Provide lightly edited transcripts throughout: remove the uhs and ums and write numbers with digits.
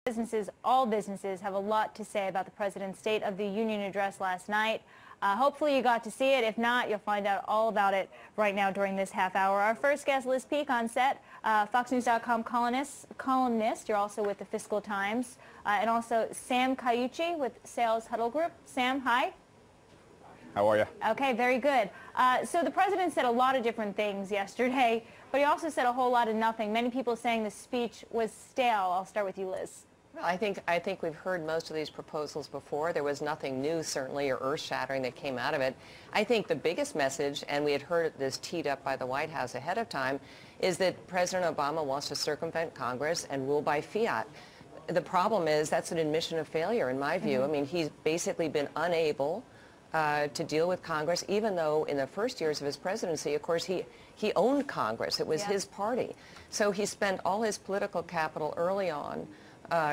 Businesses, all businesses, have a lot to say about the President's State of the Union address last night. Hopefully you got to see it. If not, you'll find out all about it right now during this half hour. Our first guest, Liz Peek, on set, FoxNews.com columnist. You're also with the Fiscal Times. And also Sam Caucci with Sales Huddle Group. Sam, hi. How are you? Okay, very good. So the President said a lot of different things yesterday, but he also said a whole lot of nothing. Many people saying the speech was stale. I'll start with you, Liz. Well, I think we've heard most of these proposals before. There was nothing new, certainly, or earth-shattering that came out of it. I think the biggest message, and we had heard this teed up by the White House ahead of time, is that President Obama wants to circumvent Congress and rule by fiat. The problem is that's an admission of failure, in my view. I mean, he's basically been unable to deal with Congress, even though in the first years of his presidency, of course, he owned Congress. It was his party. So he spent all his political capital early on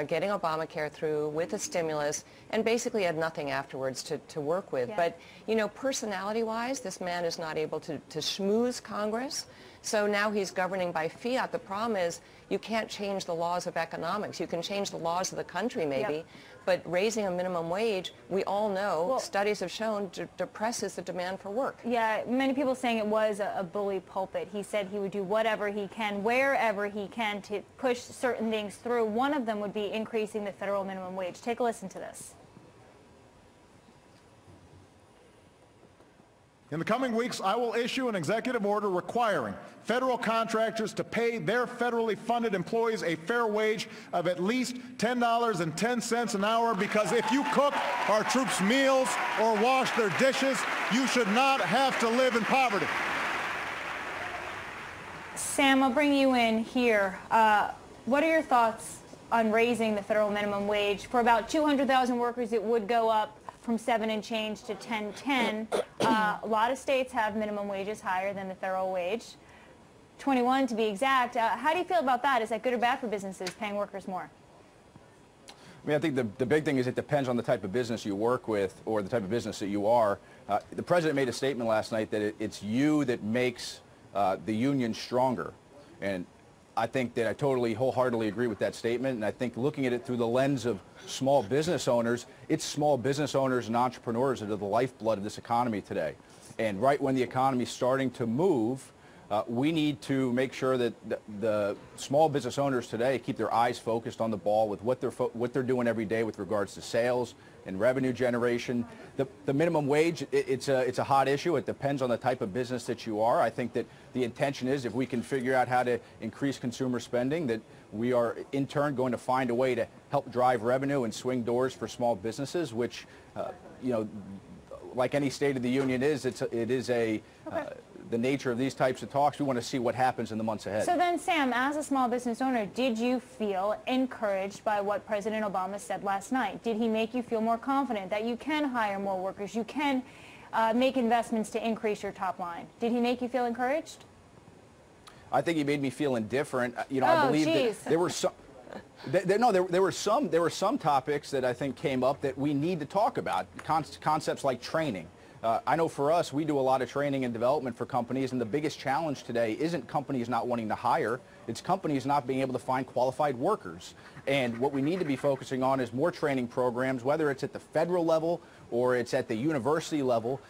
getting Obamacare through with a stimulus, and basically had nothing afterwards to work with. But, you know, personality-wise, this man is not able to schmooze Congress. So now he's governing by fiat. The problem is you can't change the laws of economics. You can change the laws of the country, maybe, but raising a minimum wage, we all know, studies have shown, depresses the demand for work. Yeah, many people saying it was a bully pulpit. He said he would do whatever he can, wherever he can, to push certain things through. One of them would be increasing the federal minimum wage. Take a listen to this. In the coming weeks, I will issue an executive order requiring federal contractors to pay their federally funded employees a fair wage of at least $10.10 an hour, because if you cook our troops' meals or wash their dishes, you should not have to live in poverty. Sam, I'll bring you in here. What are your thoughts on raising the federal minimum wage? For about 200,000 workers, it would go up from 7 and change to 10.10. A lot of states have minimum wages higher than the federal wage, 21 to be exact. How do you feel about that? Is that good or bad for businesses paying workers more? I mean, I think the big thing is it depends on the type of business you work with or the type of business that you are. The President made a statement last night that it's you that makes the union stronger. And I think that I totally wholeheartedly agree with that statement, and I think looking at it through the lens of small business owners, it's small business owners and entrepreneurs that are the lifeblood of this economy today. And right when the economy is starting to move, we need to make sure that the small business owners today keep their eyes focused on the ball with what they're doing every day with regards to sales and revenue generation. The minimum wage, it's a hot issue. It depends on the type of business that you are. I think that the intention is, if we can figure out how to increase consumer spending, that we are in turn going to find a way to help drive revenue and swing doors for small businesses, which, you know, like any State of the Union is, the nature of these types of talks. We want to see what happens in the months ahead. So then, Sam, as a small business owner, did you feel encouraged by what President Obama said last night? Did he make you feel more confident that you can hire more workers, you can make investments to increase your top line? Did he make you feel encouraged? I think he made me feel indifferent. You know, I believe that there were some. There were some topics that I think came up that we need to talk about. Concepts like training. I know for us, we do a lot of training and development for companies, and the biggest challenge today isn't companies not wanting to hire, it's companies not being able to find qualified workers. And what we need to be focusing on is more training programs, whether it's at the federal level or it's at the university level.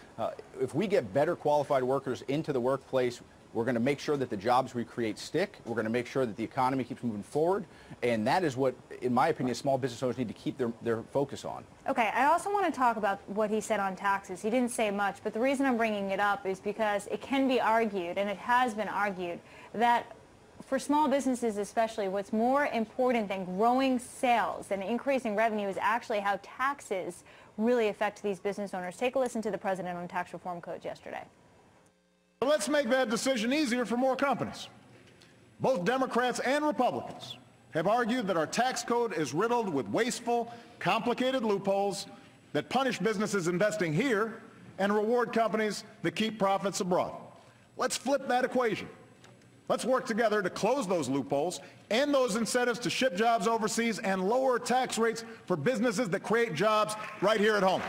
If we get better qualified workers into the workplace, we're going to make sure that the jobs we create stick. We're going to make sure that the economy keeps moving forward. And that is what, in my opinion, small business owners need to keep their focus on. Okay, I also want to talk about what he said on taxes. He didn't say much, but the reason I'm bringing it up is because it can be argued, and it has been argued, that for small businesses especially, what's more important than growing sales and increasing revenue is actually how taxes really affect these business owners. Take a listen to the President on tax reform codes yesterday. Let's make that decision easier for more companies. Both Democrats and Republicans have argued that our tax code is riddled with wasteful, complicated loopholes that punish businesses investing here and reward companies that keep profits abroad. Let's flip that equation. Let's work together to close those loopholes, end those incentives to ship jobs overseas, and lower tax rates for businesses that create jobs right here at home.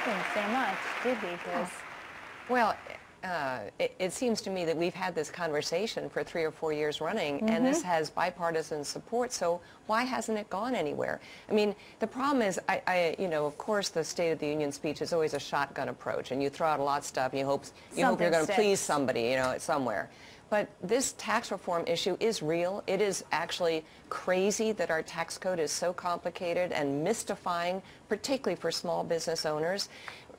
Didn't say much, did he, Chris? Well, it seems to me that we've had this conversation for 3 or 4 years running, and this has bipartisan support, so why hasn't it gone anywhere? I mean, the problem is, you know, of course, the State of the Union speech is always a shotgun approach, and you throw out a lot of stuff, and you hope you're going to please somebody, you know, somewhere. But this tax reform issue is real. It is actually crazy that our tax code is so complicated and mystifying, particularly for small business owners.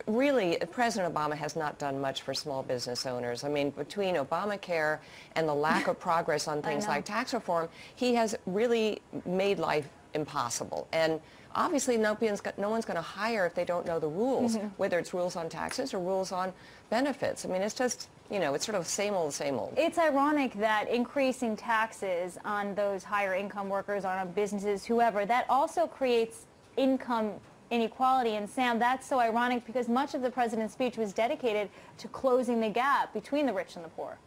Really, President Obama has not done much for small business owners. I mean, between Obamacare and the lack of progress on things like tax reform, he has really made life impossible. And obviously, no one's going to hire if they don't know the rules, whether it's rules on taxes or rules on benefits. I mean, it's just, you know, it's sort of same old, same old. It's ironic that increasing taxes on those higher income workers, on businesses, whoever, that also creates income inequality. And Sam, that's so ironic because much of the president's speech was dedicated to closing the gap between the rich and the poor.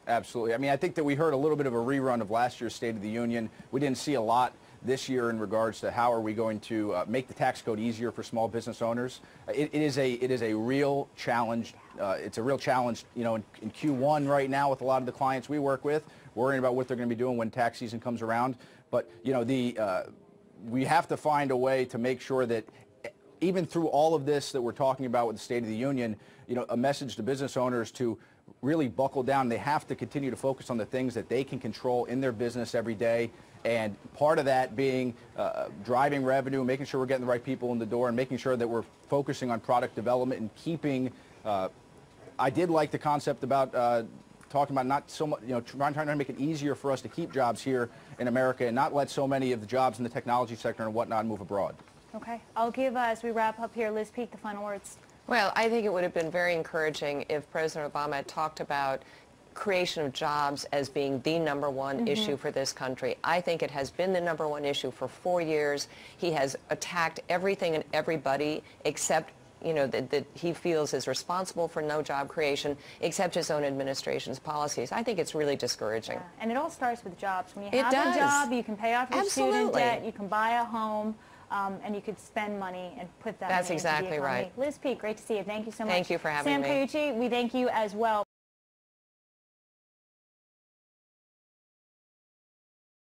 Absolutely. I mean, I think that we heard a little bit of a rerun of last year's State of the Union. We didn't see a lot this year in regards to how are we going to make the tax code easier for small business owners. It is a real challenge. It's a real challenge, you know, in Q1 right now with a lot of the clients we work with, worrying about what they're going to be doing when tax season comes around. But, you know, we have to find a way to make sure that even through all of this that we're talking about with the State of the Union, you know, a message to business owners to really buckle down. They have to continue to focus on the things that they can control in their business every day. And part of that being driving revenue, making sure we're getting the right people in the door, and making sure that we're focusing on product development and keeping. I did like the concept about talking about not so much, you know, trying to make it easier for us to keep jobs here in America and not let so many of the jobs in the technology sector and whatnot move abroad. Okay. I'll give, as we wrap up here, Liz Peek, the final words. Well, I think it would have been very encouraging if President Obama had talked about creation of jobs as being the #1 issue for this country. I think it has been the #1 issue for 4 years. He has attacked everything and everybody except, you know, that he feels is responsible for no job creation, except his own administration's policies. I think it's really discouraging. Yeah. And it all starts with jobs. When you have a job, you can pay off your student debt, you can buy a home, and you could spend money and put that money into the economy. That's exactly right. Liz Peek, great to see you. Thank you so much. Thank you for having me. Sam Caucci, we thank you as well.